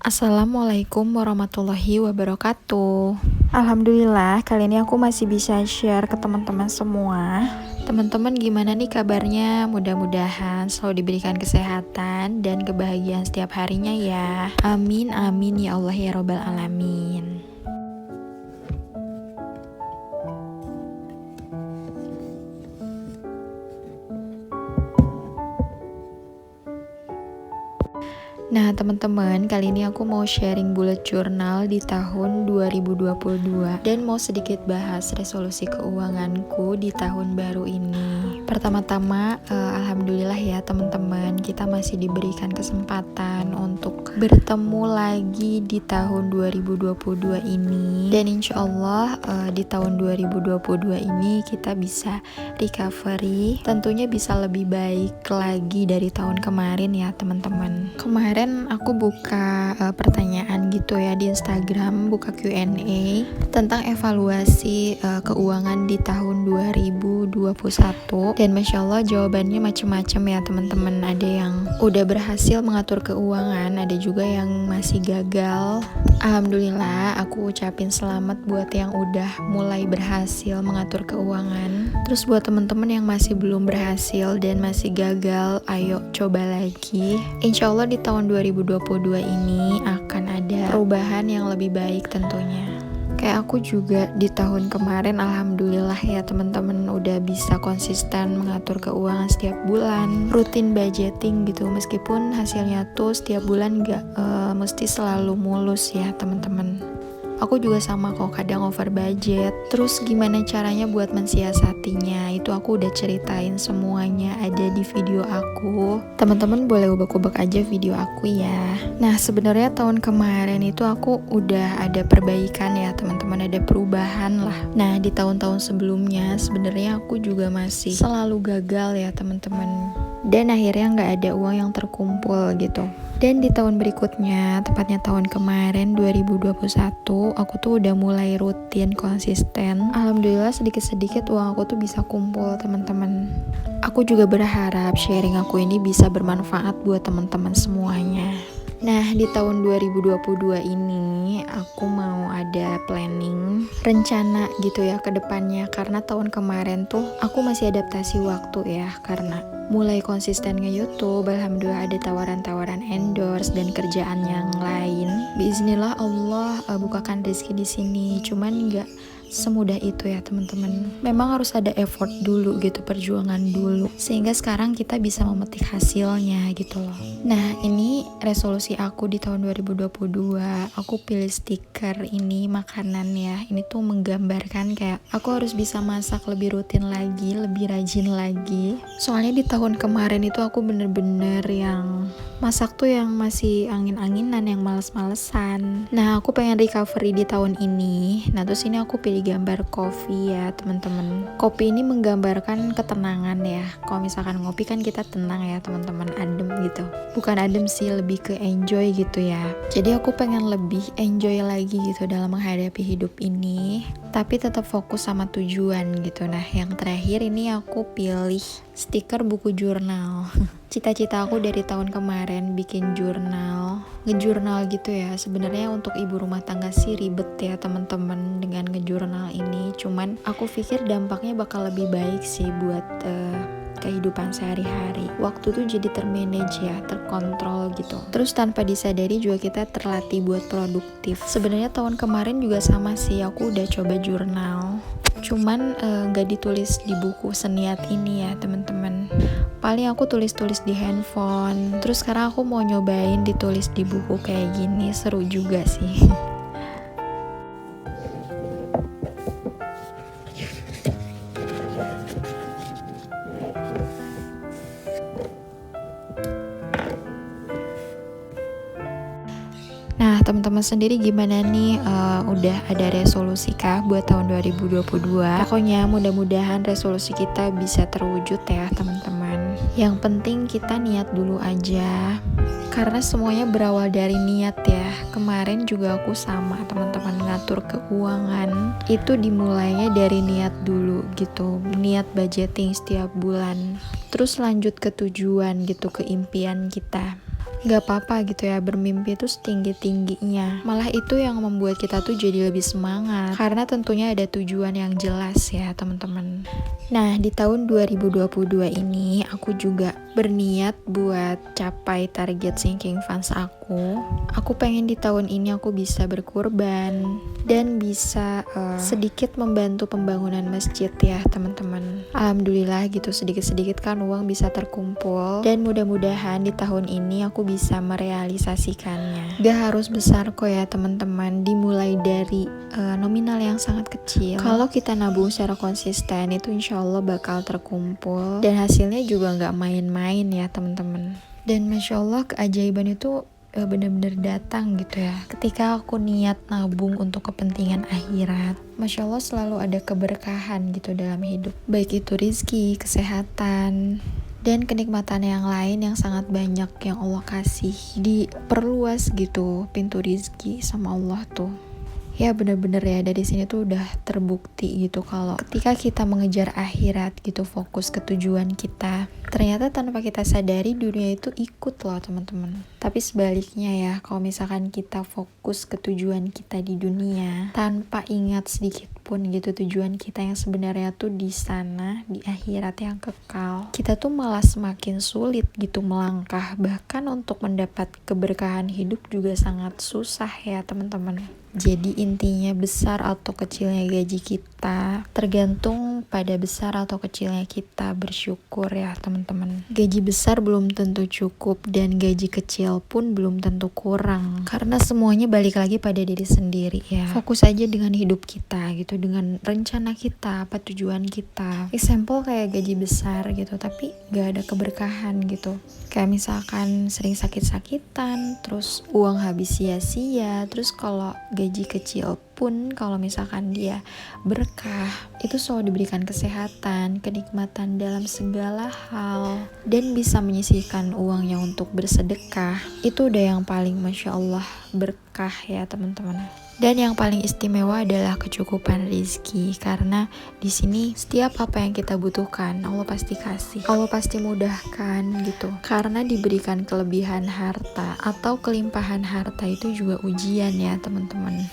Assalamualaikum warahmatullahi wabarakatuh. Alhamdulillah, kali ini aku masih bisa share ke teman-teman semua. Teman-teman gimana nih kabarnya? Mudah-mudahan selalu diberikan kesehatan dan kebahagiaan setiap harinya ya. Amin, amin ya Allah ya Robbal Alamin. Nah teman-teman, kali ini aku mau sharing bullet journal di tahun 2022 dan mau sedikit bahas resolusi keuanganku di tahun baru ini. Pertama-tama, alhamdulillah ya teman-teman, kita masih diberikan kesempatan untuk bertemu lagi di tahun 2022 ini. Dan insya Allah di tahun 2022 ini kita bisa recovery, tentunya bisa lebih baik lagi dari tahun kemarin ya teman-teman. Kemarin aku buka pertanyaan gitu ya di Instagram, buka Q&A tentang evaluasi keuangan di tahun 2021 dan Masya Allah jawabannya macam-macam ya teman-teman. Ada yang udah berhasil mengatur keuangan, ada juga yang masih gagal. Alhamdulillah aku ucapin selamat buat yang udah mulai berhasil mengatur keuangan. Terus buat teman-teman yang masih belum berhasil dan masih gagal, ayo coba lagi. Insya Allah di tahun 2022 ini akan ada perubahan yang lebih baik tentunya. Kayak aku juga di tahun kemarin alhamdulillah ya teman-teman udah bisa konsisten mengatur keuangan setiap bulan, rutin budgeting gitu, meskipun hasilnya tuh setiap bulan gak mesti selalu mulus ya teman-teman. Aku juga sama kok, kadang over budget. Terus gimana caranya buat mensiasatinya, itu aku udah ceritain semuanya, ada di video aku. Teman-teman boleh ubek-ubek aja video aku ya. Nah sebenarnya tahun kemarin itu aku udah ada perbaikan ya teman-teman, ada perubahan lah. Nah di tahun-tahun sebelumnya sebenarnya aku juga masih selalu gagal ya teman-teman, dan akhirnya nggak ada uang yang terkumpul gitu. Dan di tahun berikutnya, tepatnya tahun kemarin 2021, aku tuh udah mulai rutin konsisten. Alhamdulillah sedikit-sedikit uang aku tuh bisa kumpul teman-teman. Aku juga berharap sharing aku ini bisa bermanfaat buat teman-teman semuanya. Nah di tahun 2022 ini aku mau ada planning, rencana gitu ya ke depannya. Karena tahun kemarin tuh aku masih adaptasi waktu ya, karena mulai konsisten nge-YouTube, alhamdulillah ada tawaran-tawaran endorse dan kerjaan yang lain. Biiznillah Allah bukakan rezeki di sini. Cuman nggak semudah itu ya teman-teman. Memang harus ada effort dulu gitu, perjuangan dulu, sehingga sekarang kita bisa memetik hasilnya gitu loh. Nah ini resolusi aku di tahun 2022. Aku pilih stiker ini makanan ya. Ini tuh menggambarkan kayak aku harus bisa masak lebih rutin lagi, lebih rajin lagi. Soalnya di tahun kemarin itu aku bener-bener yang masak tuh yang masih angin-anginan, yang males-malesan. Nah aku pengen recovery di tahun ini. Nah terus ini aku pilih gambar kopi ya teman-teman. Kopi ini menggambarkan ketenangan ya. Kalau misalkan ngopi kan kita tenang ya teman-teman, adem gitu. Bukan adem sih, lebih ke enjoy gitu ya. Jadi aku pengen lebih enjoy lagi gitu dalam menghadapi hidup ini, tapi tetap fokus sama tujuan gitu. Nah yang terakhir ini aku pilih stiker buku jurnal. Cita-cita aku dari tahun kemarin bikin jurnal, ngejurnal gitu ya. Sebenarnya untuk ibu rumah tangga sih ribet ya teman-teman dengan ngejurnal ini. Cuman aku pikir dampaknya bakal lebih baik sih buat kehidupan sehari-hari. Waktu tuh jadi termanage ya, terkontrol gitu. Terus tanpa disadari juga kita terlatih buat produktif. Sebenarnya tahun kemarin juga sama sih, aku udah coba jurnal. Cuman gak ditulis di buku seniat ini ya teman-teman. Paling aku tulis-tulis di handphone. Terus sekarang aku mau nyobain ditulis di buku kayak gini, seru juga sih. Nah teman-teman sendiri gimana nih, udah ada resolusi kah buat tahun 2022? Pokoknya mudah-mudahan resolusi kita bisa terwujud ya teman-teman. Yang penting kita niat dulu aja, karena semuanya berawal dari niat ya. Kemarin juga aku sama teman-teman ngatur keuangan, itu dimulainya dari niat dulu gitu, niat budgeting setiap bulan, terus lanjut ke tujuan gitu, ke impian kita. Gak apa-apa gitu ya bermimpi itu setinggi-tingginya. Malah itu yang membuat kita tuh jadi lebih semangat. Karena tentunya ada tujuan yang jelas ya teman-teman. Nah di tahun 2022 ini aku juga berniat buat capai target sinking funds aku. Aku pengen di tahun ini aku bisa berkurban dan bisa sedikit membantu pembangunan masjid ya teman-teman. Alhamdulillah gitu sedikit-sedikit kan uang bisa terkumpul. Dan mudah-mudahan di tahun ini aku bisa merealisasikannya. Gak harus besar kok ya teman-teman, dimulai dari nominal yang sangat kecil. Kalau kita nabung secara konsisten itu insya Allah bakal terkumpul dan hasilnya juga gak main-main ya teman-teman. Dan Masya Allah keajaiban itu benar-benar datang gitu ya. Ketika aku niat nabung untuk kepentingan akhirat, Masya Allah selalu ada keberkahan gitu dalam hidup. Baik itu rizki, kesehatan, dan kenikmatan yang lain yang sangat banyak yang Allah kasih. Diperluas gitu pintu rizki sama Allah tuh. Ya bener-bener ya dari sini tuh udah terbukti gitu kalau ketika kita mengejar akhirat gitu, fokus ke tujuan kita, ternyata tanpa kita sadari dunia itu ikut loh teman-teman. Tapi sebaliknya ya, kalau misalkan kita fokus ke tujuan kita di dunia tanpa ingat sedikit pun gitu tujuan kita yang sebenarnya tuh di sana, di akhirat yang kekal, kita tuh malah semakin sulit gitu melangkah. Bahkan untuk mendapat keberkahan hidup juga sangat susah ya teman-teman. Jadi intinya besar atau kecilnya gaji kita tergantung pada besar atau kecilnya kita bersyukur ya teman-teman. Gaji besar belum tentu cukup dan gaji kecil pun belum tentu kurang. Karena semuanya balik lagi pada diri sendiri ya. Fokus aja dengan hidup kita gitu, dengan rencana kita, apa tujuan kita. Example kayak gaji besar gitu tapi gak ada keberkahan gitu. Kayak misalkan sering sakit-sakitan, terus uang habis sia-sia, terus kalau gaji kecil pun kalau misalkan dia berkah, itu selalu diberikan kesehatan, kenikmatan dalam segala hal, dan bisa menyisihkan uangnya untuk bersedekah. Itu udah yang paling Masya Allah berkah ya teman-teman. Dan yang paling istimewa adalah kecukupan rezeki, karena di sini setiap apa yang kita butuhkan Allah pasti kasih, Allah pasti mudahkan gitu. Karena diberikan kelebihan harta atau kelimpahan harta itu juga ujian ya teman-teman.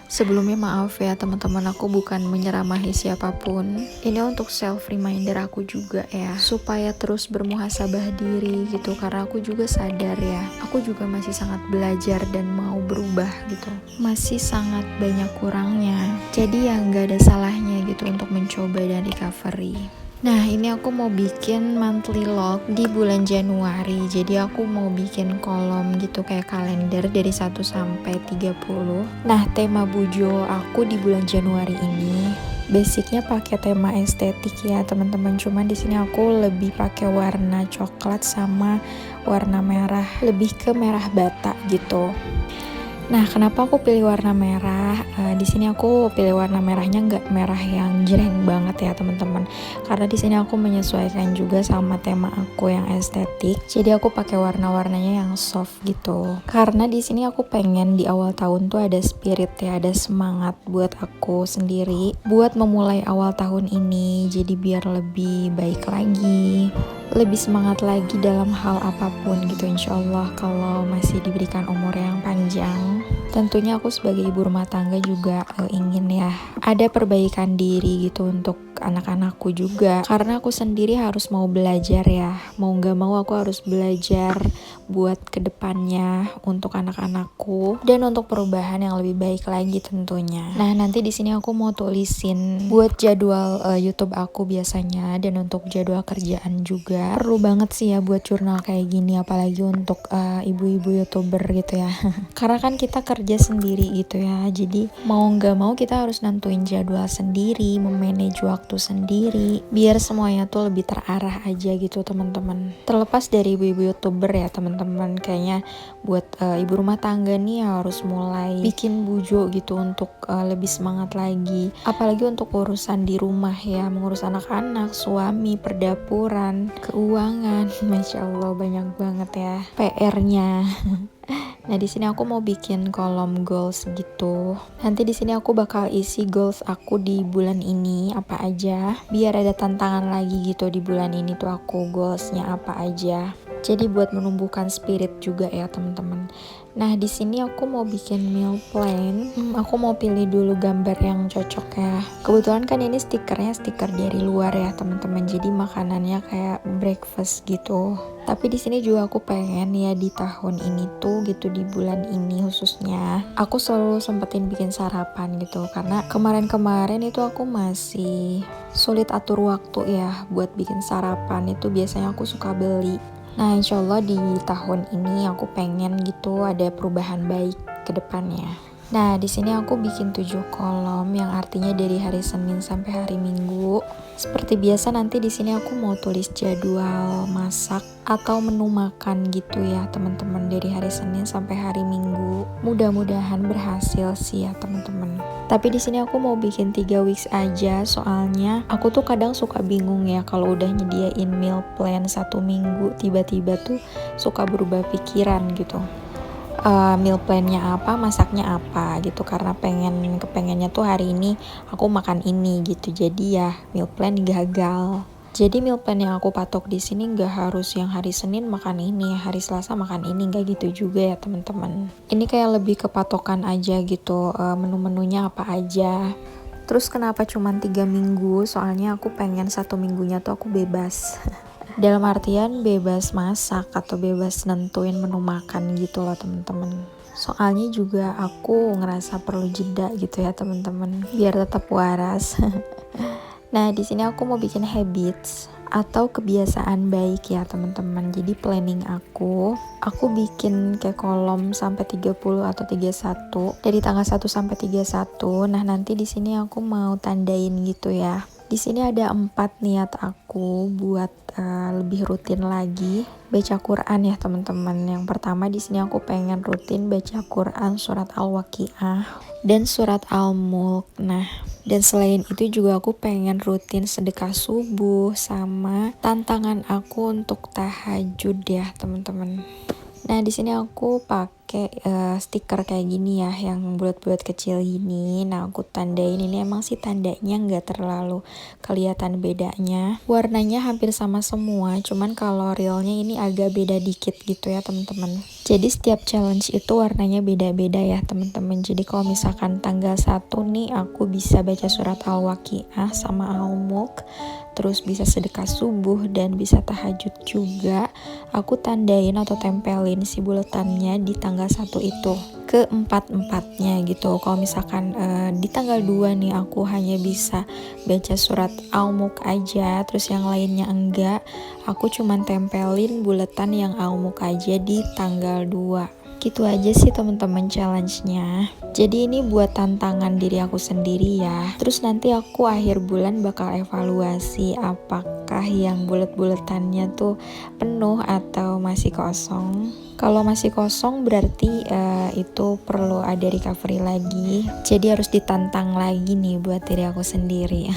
Sebelumnya maaf ya teman-teman, aku bukan menyeramahi siapapun. Ini untuk self reminder aku juga ya, supaya terus bermuhasabah diri gitu. Karena aku juga sadar ya, aku juga masih sangat belajar dan mau berubah gitu. Masih sangat banyak kurangnya. Jadi ya gak ada salahnya gitu untuk mencoba dan recovery. Nah ini aku mau bikin monthly log di bulan Januari. Jadi aku mau bikin kolom gitu kayak kalender dari 1 sampai 30. Nah tema bujo aku di bulan Januari ini basicnya pakai tema estetik ya teman-teman. Cuman di sini aku lebih pakai warna coklat sama warna merah, lebih ke merah bata gitu. Nah, kenapa aku pilih warna merah? Di sini aku pilih warna merahnya nggak merah yang jreng banget ya teman-teman. Karena di sini aku menyesuaikan juga sama tema aku yang estetik. Jadi aku pakai warna-warnanya yang soft gitu. Karena di sini aku pengen di awal tahun tuh ada spirit ya, ada semangat buat aku sendiri buat memulai awal tahun ini. Jadi biar lebih baik lagi, lebih semangat lagi dalam hal apapun gitu insya Allah kalau masih diberikan umur yang panjang. Tentunya aku sebagai ibu rumah tangga juga ingin ya ada perbaikan diri gitu untuk anak-anakku juga, karena aku sendiri harus mau belajar ya, mau gak mau aku harus belajar buat kedepannya untuk anak-anakku dan untuk perubahan yang lebih baik lagi tentunya. Nah nanti di sini aku mau tulisin buat jadwal YouTube aku biasanya, dan untuk jadwal kerjaan juga perlu banget sih ya buat jurnal kayak gini, apalagi untuk ibu-ibu YouTuber gitu ya. Karena kan kita kerja sendiri gitu ya, jadi mau gak mau kita harus nentuin jadwal sendiri, memanage waktu sendiri biar semuanya tuh lebih terarah aja gitu teman-teman. Terlepas dari ibu-ibu YouTuber ya teman-teman, kayaknya buat ibu rumah tangga nih harus mulai bikin bujo gitu untuk lebih semangat lagi, apalagi untuk urusan di rumah ya, mengurus anak-anak, suami, perdapuran, keuangan. Masya Allah banyak banget ya PR-nya. Nah di sini aku mau bikin kolom goals gitu. Nanti di sini aku bakal isi goals aku di bulan ini apa aja, biar ada tantangan lagi gitu di bulan ini tuh aku goalsnya apa aja. Jadi buat menumbuhkan spirit juga ya teman-teman. Nah di sini aku mau bikin meal plan. Aku mau pilih dulu gambar yang cocok ya. Kebetulan kan ini stikernya stiker dari luar ya teman-teman. Jadi makanannya kayak breakfast gitu. Tapi di sini juga aku pengen ya di tahun ini tuh gitu, di bulan ini khususnya aku selalu sempetin bikin sarapan gitu. Karena kemarin-kemarin itu aku masih sulit atur waktu ya buat bikin sarapan. Itu biasanya aku suka beli. Nah, insya Allah di tahun ini aku pengen gitu ada perubahan baik ke depannya. Nah, di sini aku bikin 7 kolom yang artinya dari hari Senin sampai hari Minggu. Seperti biasa nanti di sini aku mau tulis jadwal masak atau menu makan gitu ya, teman-teman, dari hari Senin sampai hari Minggu. Mudah-mudahan berhasil sih ya, teman-teman. Tapi di sini aku mau bikin 3 weeks aja, soalnya aku tuh kadang suka bingung ya kalau udah nyediain meal plan 1 minggu, tiba-tiba tuh suka berubah pikiran gitu. Meal plannya apa, masaknya apa gitu, karena kepengennya tuh hari ini aku makan ini gitu, jadi ya meal plan gagal. Jadi meal plan yang aku patok di sini nggak harus yang hari Senin makan ini, hari Selasa makan ini, nggak gitu juga ya teman-teman. Ini kayak lebih ke patokan aja gitu, menu-menunya apa aja. Terus kenapa cuma 3 minggu? Soalnya aku pengen 1 minggunya tuh aku bebas. Dalam artian bebas masak atau bebas nentuin menu makan gitu loh teman-teman. Soalnya juga aku ngerasa perlu jeda gitu ya teman-teman, biar tetap waras. Nah, di sini aku mau bikin habits atau kebiasaan baik ya teman-teman. Jadi planning aku bikin kayak kolom sampai 30 atau 31 dari tanggal 1 sampai 31. Nah, nanti di sini aku mau tandain gitu ya. Di sini ada 4 niat aku buat lebih rutin lagi baca Quran ya teman-teman. Yang pertama di sini aku pengen rutin baca Quran surat Al-Waqiah dan surat Al-Mulk. Nah, dan selain itu juga aku pengen rutin sedekah subuh sama tantangan aku untuk tahajud ya teman-teman. Nah, di sini aku pakai stiker kayak gini ya, yang bulat-bulat kecil gini. Nah, aku tandain ini, emang sih tandanya nggak terlalu kelihatan bedanya. Warnanya hampir sama semua, cuman kalau realnya ini agak beda dikit gitu ya teman-teman. Jadi setiap challenge itu warnanya beda-beda ya teman-teman. Jadi kalau misalkan tanggal 1 nih aku bisa baca surat Al-Waqiah sama Al-Mulk, terus bisa sedekah subuh dan bisa tahajud juga. Aku tandain atau tempelin si buletannya di tanggal 1 itu ke empat-empatnya gitu. Kalau misalkan di tanggal 2 nih aku hanya bisa baca surat Al-Mulk aja, terus yang lainnya enggak, aku cuman tempelin buletan yang Al-Mulk aja di tanggal 2. Gitu aja sih teman-teman challenge-nya. Jadi ini buat tantangan diri aku sendiri ya. Terus nanti aku akhir bulan bakal evaluasi apakah yang bulet-buletannya tuh penuh atau masih kosong. Kalau masih kosong berarti itu perlu ada recovery lagi. Jadi harus ditantang lagi nih buat diri aku sendiri.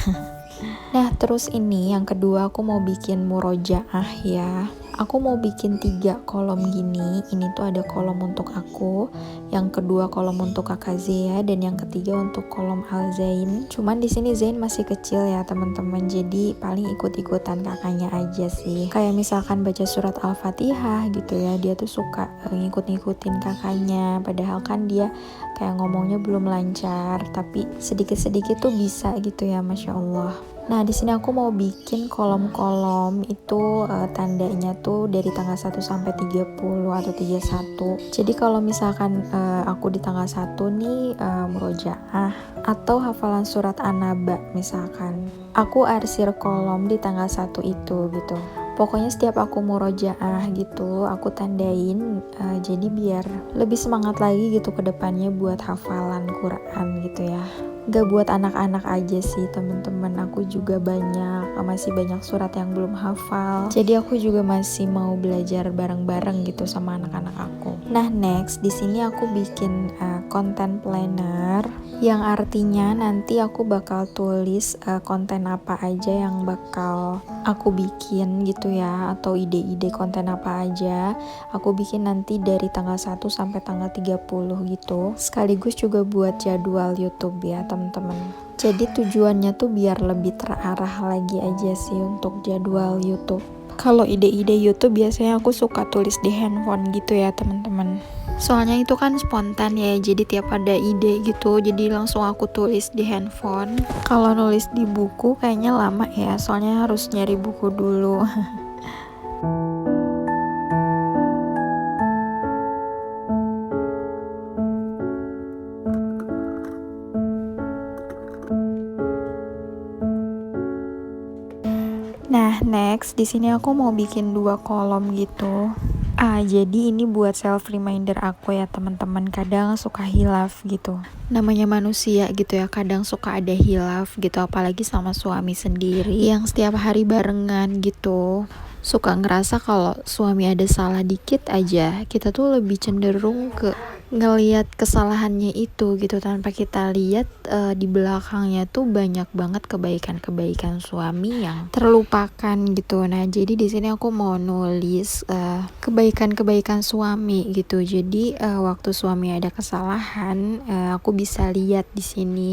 Nah, terus ini yang kedua aku mau bikin murojaah ya. Aku mau bikin 3 kolom gini. Ini tuh ada kolom untuk aku, yang kedua kolom untuk kakak Zea, dan yang ketiga untuk kolom Al Zain. Cuman di sini Zain masih kecil ya teman-teman, jadi paling ikut-ikutan kakaknya aja sih. Kayak misalkan baca surat Al-Fatihah gitu ya, dia tuh suka ngikut-ngikutin kakaknya. Padahal kan dia kayak ngomongnya belum lancar, tapi sedikit-sedikit tuh bisa gitu ya, Masya Allah. Nah, di sini aku mau bikin kolom-kolom itu tandanya tuh dari tanggal 1 sampai 30 atau 31. Jadi kalau misalkan aku di tanggal 1 nih murojaah atau hafalan surat An-Naba misalkan, aku arsir kolom di tanggal 1 itu gitu. Pokoknya setiap aku murojaah gitu, aku tandain jadi biar lebih semangat lagi gitu ke depannya buat hafalan Quran gitu ya. Gak buat anak-anak aja sih teman-teman, aku juga masih banyak surat yang belum hafal. Jadi aku juga masih mau belajar bareng-bareng gitu sama anak-anak aku. Nah, next di sini aku bikin konten planner, yang artinya nanti aku bakal tulis konten apa aja yang bakal aku bikin gitu ya, atau ide-ide konten apa aja aku bikin nanti dari tanggal 1 sampai tanggal 30 gitu. Sekaligus juga buat jadwal YouTube ya teman-teman. Jadi tujuannya tuh biar lebih terarah lagi aja sih untuk jadwal YouTube. Kalau ide-ide YouTube biasanya aku suka tulis di handphone gitu ya teman-teman. Soalnya itu kan spontan ya, jadi tiap ada ide gitu, jadi langsung aku tulis di handphone. Kalau nulis di buku kayaknya lama ya, soalnya harus nyari buku dulu. Nah, next di sini aku mau bikin 2 kolom gitu. Jadi ini buat self reminder aku ya teman-teman, kadang suka hilaf gitu. Namanya manusia gitu ya, kadang suka ada hilaf gitu, apalagi sama suami sendiri yang setiap hari barengan gitu. Suka ngerasa kalau suami ada salah dikit aja, kita tuh lebih cenderung ke ngelihat kesalahannya itu gitu, tanpa kita lihat di belakangnya tuh banyak banget kebaikan-kebaikan suami yang terlupakan gitu. Nah, jadi di sini aku mau nulis kebaikan-kebaikan suami gitu. Jadi waktu suami ada kesalahan, aku bisa lihat di sini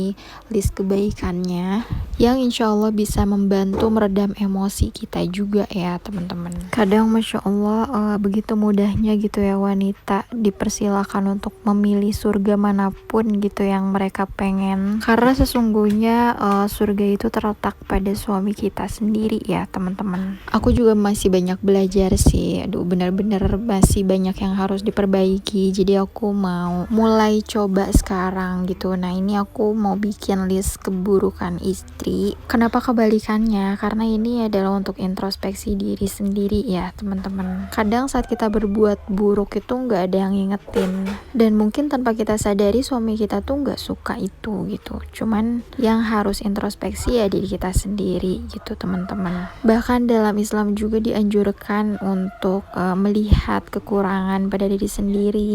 list kebaikannya yang insya Allah bisa membantu meredam emosi kita juga ya teman-teman. Kadang Masya Allah begitu mudahnya gitu ya wanita dipersilakan untuk memilih surga manapun gitu yang mereka pengen, karena sesungguhnya surga itu terletak pada suami kita sendiri ya teman-teman. Aku juga masih banyak belajar sih, benar-benar masih banyak yang harus diperbaiki, jadi aku mau mulai coba sekarang gitu. Nah, ini aku mau bikin list keburukan istri. Kenapa kebalikannya? Karena ini adalah untuk introspeksi diri sendiri ya teman-teman. Kadang saat kita berbuat buruk itu nggak ada yang ngingetin, dan mungkin tanpa kita sadari suami kita tuh nggak suka itu gitu. Cuman yang harus introspeksi ya diri kita sendiri gitu teman-teman. Bahkan dalam Islam juga dianjurkan untuk melihat kekurangan pada diri sendiri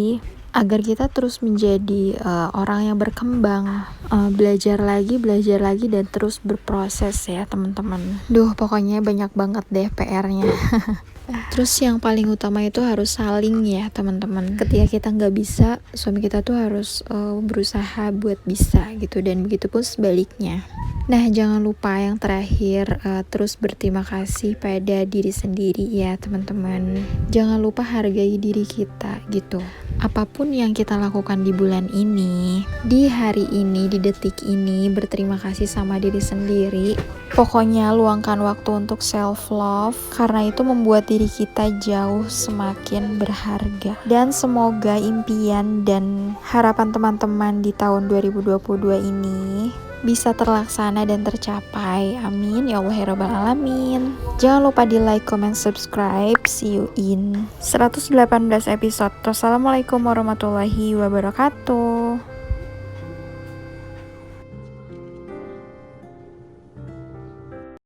agar kita terus menjadi orang yang berkembang, belajar lagi dan terus berproses ya teman-teman. Pokoknya banyak banget deh PR-nya. Terus yang paling utama itu harus saling ya teman-teman. Ketika kita nggak bisa, suami kita tuh harus berusaha buat bisa gitu, dan begitu pun sebaliknya. Nah, jangan lupa yang terakhir terus berterima kasih pada diri sendiri ya teman-teman. Jangan lupa hargai diri kita gitu. Apapun yang kita lakukan di bulan ini, di hari ini, di detik ini, berterima kasih sama diri sendiri. Pokoknya luangkan waktu untuk self love, karena itu membuat diri kita jauh semakin berharga. Dan semoga impian dan harapan teman-teman di tahun 2022 ini bisa terlaksana dan tercapai. Amin ya Allah ya Rabbal Alamin. Jangan lupa di like, comment, subscribe. See you in 118 episode. Wassalamualaikum warahmatullahi wabarakatuh.